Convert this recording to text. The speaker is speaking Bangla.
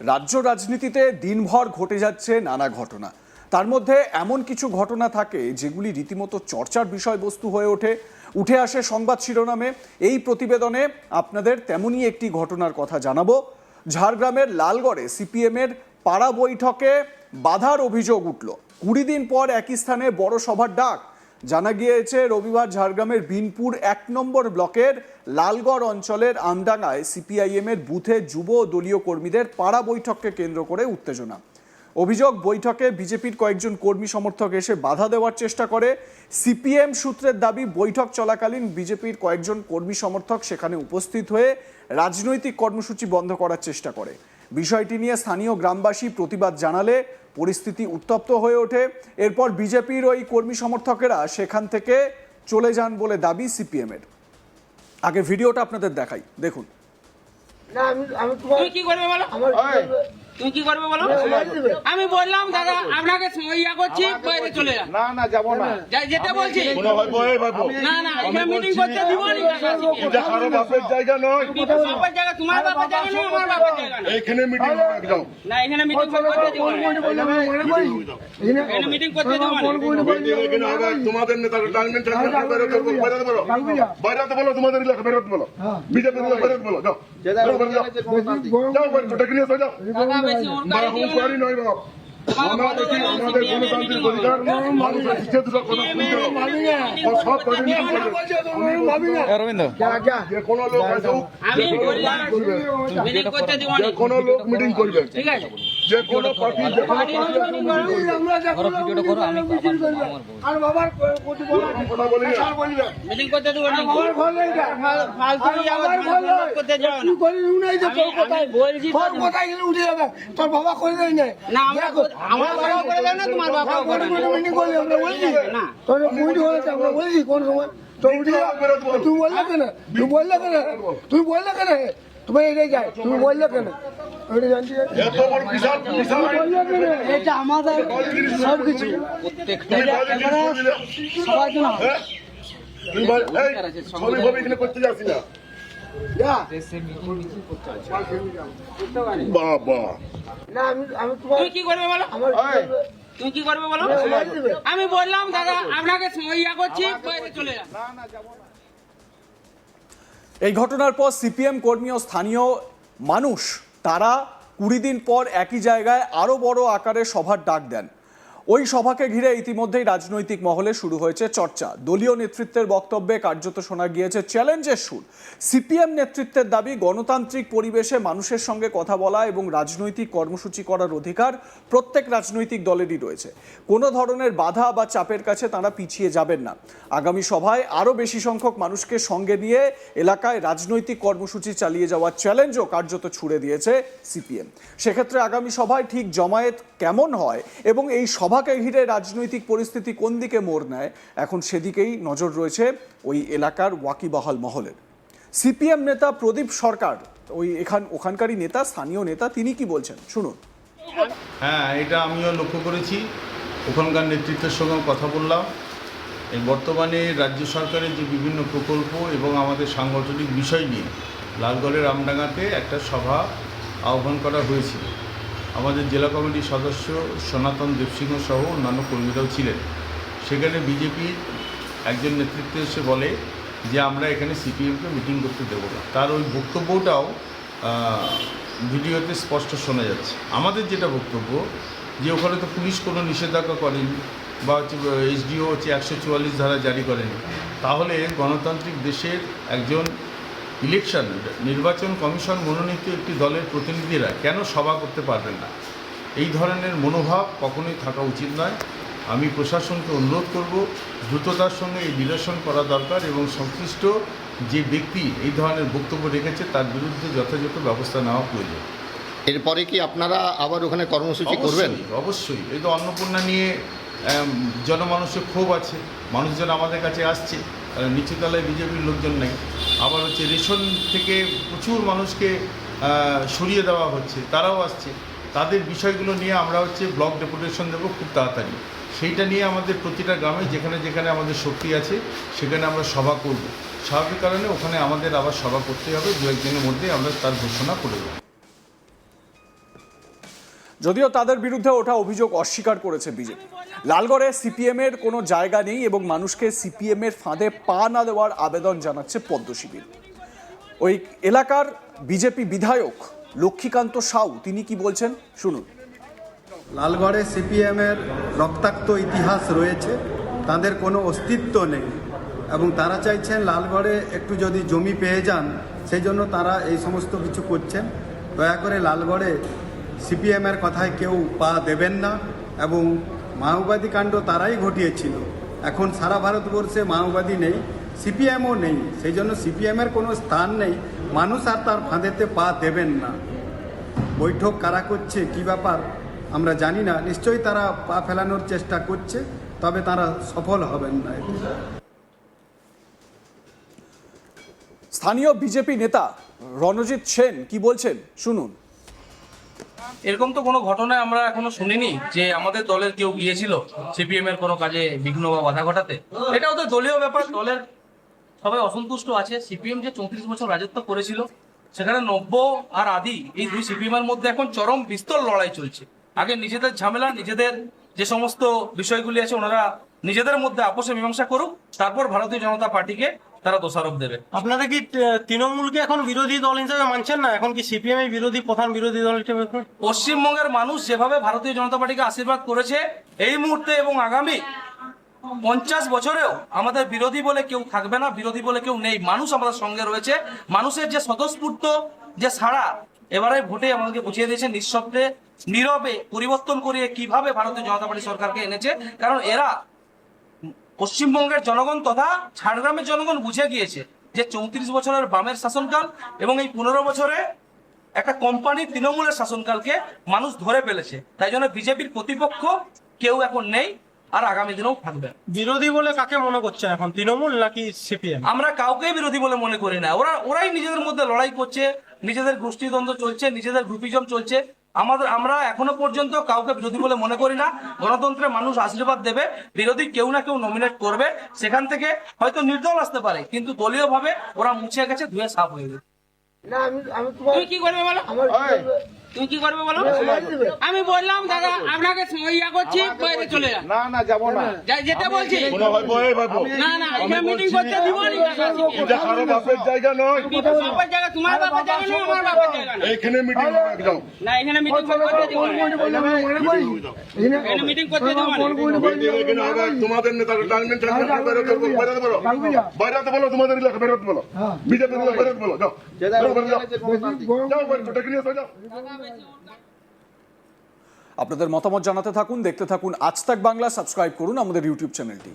রাজ্য রাজনীতিতে দিনভর ঘটে যাচ্ছে নানা ঘটনা। তার মধ্যে এমন কিছু ঘটনা থাকে যেগুলি রীতিমতো চর্চার বিষয়বস্তু হয়ে উঠে আসে সংবাদ শিরোনামে। এই প্রতিবেদনে আপনাদের তেমনই একটি ঘটনার কথা জানাবো। ঝাড়গ্রামের লালগড়ে সিপিএমের পাড়া বৈঠকে বাধার অভিযোগ উঠল। 20 দিন পর একই স্থানে বড় সভার ডাক। জানা গিয়েছে রবিবার ঝাড়গ্রামের বিনপুর 1 নম্বর ব্লকের লালগড় অঞ্চলের আমডাঙ্গায় সিপিআইএমের বুথে যুব দলীয় কর্মীদের পাড়া বৈঠককে কেন্দ্র করে উত্তেজনা। অভিযোগ, বৈঠকে বিজেপির কয়েকজন কর্মী সমর্থক এসে বাধা দেওয়ার চেষ্টা করে। সিপিএম সূত্রের দাবি, বৈঠক চলাকালীন বিজেপির কয়েকজন কর্মী সমর্থক সেখানে উপস্থিত হয়ে রাজনৈতিক কর্মসূচি বন্ধ করার চেষ্টা করে। বিষয়টি নিয়ে স্থানীয় গ্রামবাসী প্রতিবাদ জানালে পরিস্থিতি উত্তপ্ত হয়ে ওঠে। এরপর বিজেপির ওই কর্মী সমর্থকেরা সেখান থেকে চলে যান বলে দাবি সিপিএমের। আগে ভিডিওটা আপনাদের দেখাই, দেখুন। তুমি কি করবে বলো? তুমি কি করবে বলো? আমি বললাম দাদা আপনাকে ইয়া করছি, বাইরে চলে যান। না না যাবো না, যেটা বলছি না না, এখানে মিটিং করতে দিব না। এটা কারো বাপের জায়গা নয়, বাপের জায়গা, তোমার বাপের জায়গা নয়, আমার বাপের জায়গা নয়। এইখানে মিটিং হবে একদম না, এখানে মিটিং করতে দিব না। এখানে মিটিং করতে দিব না। এখানে হবে তোমাদের নেতারা টার্গেট বেরোতে বলো, বাইরে বলো, তোমাদের এলাকা বেরোতে বলো, বিজেপি বেরোতে বলো, যাও যাও বাইরে ডেকে নিয়ে যাও। দাদা বেশি ওর গাড়ি দিও না। বাড়ি নয় বাবা, আমাদের গণতান্ত্রিক অধিকার, মানুষের ইচ্ছে দুটো কথা শুনতে হবে। সব যে কোনো লোক আসুক, আমি বললাম মিটিং করতে দিব না। যে কোনো লোক মিটিং করবে, ঠিক আছে? যে কোনো পার্টি, যে কোনো পার্টি কথা বলি না। মিটিং করতে দিব না। ফালতু ইয়া করতে যাও না। আমি বলছি তোর বাবা করে দেয় না, না, আমার বাবা করে দেয় না, তোমার বাবা করে দেয় না। মিটিং করলে আমরা বলছি না, তোর মিটিং হয়েছে, আমরা বলছি কোন সময় তো তুমি বললে কেন, তুমি বললে কেন, তুমি বললে কেন, তুমি এটাই যাই, তুমি বললে কেন, ওইটা জানছি এত বড় বিশাল বিশাল এটা আমাদের সব কিছু সবার জন্য হ্যাঁ? তুমি বল, এই, ছবি ফবি এখানে করতে যাচ্ছি না। বাবা না আমি তোমার তুমি কি করবে বলো? আমার তুমি কি করবে বলো? আমি বললাম দাদা আপনাকে ইয়া করছি, বাইরে চলে যান। এই ঘটনার পর সিপিএম কর্মী ও স্থানীয় মানুষ তারা 20 দিন পর একই জায়গায় আরো বড় আকারে সভার ডাক দেন। ওই সভাকে ঘিরে ইতিমধ্যেই রাজনৈতিক মহলে শুরু হয়েছে চর্চা। দলীয় নেতৃত্বের বক্তব্যে কার্যত শোনা গিয়েছে চ্যালেঞ্জের সুর। সিপিএম নেতৃত্বের দাবি, গণতান্ত্রিক পরিবেশে মানুষের সঙ্গে কথা বলা এবং রাজনৈতিক কর্মসূচি করার অধিকার প্রত্যেক রাজনৈতিক দলেরই রয়েছে। কোনো ধরনের বাধা বা চাপের কাছে তারা পিছিয়ে যাবেন না। আগামী সভায় আরও বেশি সংখ্যক মানুষকে সঙ্গে নিয়ে এলাকায় রাজনৈতিক কর্মসূচি চালিয়ে যাওয়ার চ্যালেঞ্জও কার্যত ছুড়ে দিয়েছে সিপিএম। সেক্ষেত্রে আগামী সভায় ঠিক জমায়েত কেমন হয় এবং এই সভাকে ঘিরে রাজনৈতিক পরিস্থিতি কোন দিকে মোড় নেয়, এখন সেদিকেই নজর রয়েছে ওই এলাকার ওয়াকিবহাল মহলের। সিপিএম নেতা প্রদীপ সরকার, ওখানকারই নেতা, স্থানীয় নেতা, তিনি কি বলছেন শুনুন। হ্যাঁ, এটা আমিও লক্ষ্য করেছি। ওখানকার নেতৃত্বের সঙ্গে কথা বললাম। এই বর্তমানে রাজ্য সরকারের যে বিভিন্ন প্রকল্প এবং আমাদের সাংগঠনিক বিষয় নিয়ে লালগড়ের আমডাঙ্গাতে একটা সভা আহ্বান করা হয়েছিল। আমাদের জেলা কমিটির সদস্য সনাতন দেবসিংহ সহ অন্যান্য কর্মীরাও ছিলেন। সেখানে বিজেপির একজন নেতৃত্ব এসে বলে যে আমরা এখানে সিপিএমকে মিটিং করতে দেবো না। তার ওই বক্তব্যটাও ভিডিওতে স্পষ্ট শোনা যাচ্ছে। আমাদের যেটা বক্তব্য, যে ওখানে তো পুলিশ কোনো নিষেধাজ্ঞা করেনি বা হচ্ছে এসডিও হচ্ছে 144 ধারা জারি করেনি, তাহলে গণতান্ত্রিক দেশের একজন ইলেকশন নির্বাচন কমিশন মনোনীত একটি দলের প্রতিনিধিরা কেন সভা করতে পারবেন না? এই ধরনের মনোভাব কখনোই থাকা উচিত নয়। আমি প্রশাসনকে অনুরোধ করব, দ্রুততার সঙ্গে এই নিরসন করা দরকার এবং সংশ্লিষ্ট যে ব্যক্তি এই ধরনের বক্তব্য রেখেছে তার বিরুদ্ধে যথাযথ ব্যবস্থা নেওয়া প্রয়োজন। এরপরে কি আপনারা আবার ওখানে কর্মসূচি করবেন? অবশ্যই। এই তো অন্নপূর্ণা নিয়ে জনমানুষের ক্ষোভ আছে, মানুষজন আমাদের কাছে আসছে, নিচুতলায় বিজেপির লোকজন নেই। আবার হচ্ছে রেশন থেকে প্রচুর মানুষকে সরিয়ে দেওয়া হচ্ছে, তারাও আসছে। তাদের বিষয়গুলো নিয়ে আমরা হচ্ছে ব্লক ডেপুটেশন দেবো খুব তাড়াতাড়ি। সেইটা নিয়ে আমাদের প্রতিটা গ্রামে যেখানে যেখানে আমাদের শক্তি আছে সেখানে আমরা সভা করব। স্বাভাবিক কারণে ওখানে আমাদের আবার সভা করতে হবে, দু একদিনের মধ্যে আমরা তার ঘোষণা করে দেবো। যদিও তাদের বিরুদ্ধে ওঠা অভিযোগ অস্বীকার করেছে বিজেপি। লালগড়ে সিপিএম এর কোনো জায়গা নেই এবং মানুষকে সিপিএম এর ফাঁদে পা না দেওয়ার আবেদন জানাচ্ছে পদ্ম শিবির। ওই এলাকার বিজেপি বিধায়ক লক্ষ্মীকান্ত সাউ তিনি কি বলছেন শুনুন। লালগড়ে সিপিএমের রক্তাক্ত ইতিহাস রয়েছে, তাদের কোনো অস্তিত্ব নেই এবং তারা চাইছেন লালগড়ে একটু যদি জমি পেয়ে যান, সেই জন্য তারা এই সমস্ত কিছু করছেন। দয়া করে লালগড়ে সিপিএমের কথায় কেউ পা দেবেন না এবং মাওবাদী কাণ্ড তারাই ঘটিয়েছিল। এখন সারা ভারতবর্ষে মাওবাদী নেই, সিপিএমও নেই, সেই জন্য সিপিএমের কোনো স্থান নেই। মানুষ আর তার ফাঁদেতে পা দেবেন না। বৈঠক কারা করছে, কী ব্যাপার আমরা জানি না, নিশ্চয়ই তারা পা ফেলানোর চেষ্টা করছে, তবে তারা সফল হবেন না। স্থানীয় বিজেপি নেতা রণজিৎ সেন কি বলছেন শুনুন। এরকম তো কোনো ঘটনায় আমরা এখনো শুনিনি যে আমাদের দলের কেউ গিয়েছিল সিপিএম এর কোনো কাজে বিঘ্ন বা বাধা ঘটাতে। এটা ওদের দলীয় ব্যাপার, দলের সবাই অসন্তুষ্ট আছে। সিপিএম যে 34 বছর রাজত্ব করেছিল, সেখানে নব্য আর আদি এই দুই সিপিএম এর মধ্যে এখন চরম বিস্তর লড়াই চলছে। আগে নিজেদের ঝামেলা, নিজেদের যে সমস্ত বিষয়গুলি আছে ওনারা নিজেদের মধ্যে আপোষে মীমাংসা করুক, তারপর ভারতীয় জনতা পার্টিকে তারা দোষারোপ দেবে। আপনারা কি তৃণমূলকে এখন বিরোধী দল হিসেবে মানছেন না? এখন কি সিপিএম এর বিরোধী প্রধান বিরোধী দল হিসেবে? পশ্চিমবঙ্গের মানুষ যেভাবে ভারতীয় জনতা পার্টিকে আশীর্বাদ করেছে, এই মুহূর্তে এবং আগামী 50 বছরেও আমাদের বিরোধী বলে কেউ থাকবে না, বিরোধী বলে কেউ নেই। মানুষ আমাদের সঙ্গে রয়েছে। মানুষের যে স্বতঃস্ফূর্ত যে সাড়া এবারে ভোটে আমাদেরকে বুঝিয়ে দিয়েছে, নিঃশব্দে নীরবে পরিবর্তন করিয়ে কিভাবে ভারতীয় জনতা পার্টি সরকারকে এনেছে। কারণ এরা পশ্চিমবঙ্গের জনগণ তথা ঝাড়গ্রামের জনগণ বুঝে গিয়েছে যে 34 বছরের বামের শাসনকাল এবং এই 15 বছরে একটা কোম্পানি তৃণমূলের শাসনকালকে মানুষ ধরে ফেলেছে। তাই জন্য বিজেপির প্রতিপক্ষ কেউ এখন নেই, আর আগামী দিনেও থাকবে। বিরোধী বলে কাকে মনে করছেন এখন, তৃণমূল নাকি সিপিএম? আমরা কাউকেই বিরোধী বলে মনে করি না। ওরাই নিজেদের মধ্যে লড়াই করছে, নিজেদের গোষ্ঠীদ্বন্দ্ব চলছে, নিজেদের গ্রুপিজম চলছে। আমরা এখনো পর্যন্ত কাউকে বিরোধী বলে মনে করি না। গণতন্ত্রে মানুষ আশীর্বাদ দেবে, বিরোধী কেউ না কেউ নমিনেট করবে, সেখান থেকে হয়তো নির্দল আসতে পারে, কিন্তু দলীয় ভাবে ওরা মুছে গেছে, ধুয়ে সাফ হয়ে গেছে। না আমি তুমি কি করবে বলো? আমার তুমি কি করবে বলো? আমি বললাম দাদা আপনাকে ইয়া করছি, বাইরে চলে যান। না না যাবো না, যেতে বলছি কোনো ভাইবো এই ভাইবো না না, এখানে মিটিং করতে দিব না। এটা কারো বাপের জায়গা নয়, বাবার জায়গা, তোমার বাবার জায়গা নয়, আমার বাবার জায়গা নয়। এইখানে মিটিং হবে একদম। না এখানে মিটিং করতে দিব না, এখানে মিটিং করতে দিব না। এখানে হবে তোমাদের নেতার ডাকবেন, বেরোতে বলো, বাইরে বলো, তোমাদের এলাকা বেরোতে বলো, বিজেপি বেরোতে বলো, যাও যাও বাইরে ডেকে নিয়ে যাও। আপনাদের মতামত জানাতে থাকুন, দেখতে থাকুন আজ তাক বাংলা। সাবস্ক্রাইব করুন আমাদের ইউটিউব চ্যানেলটি।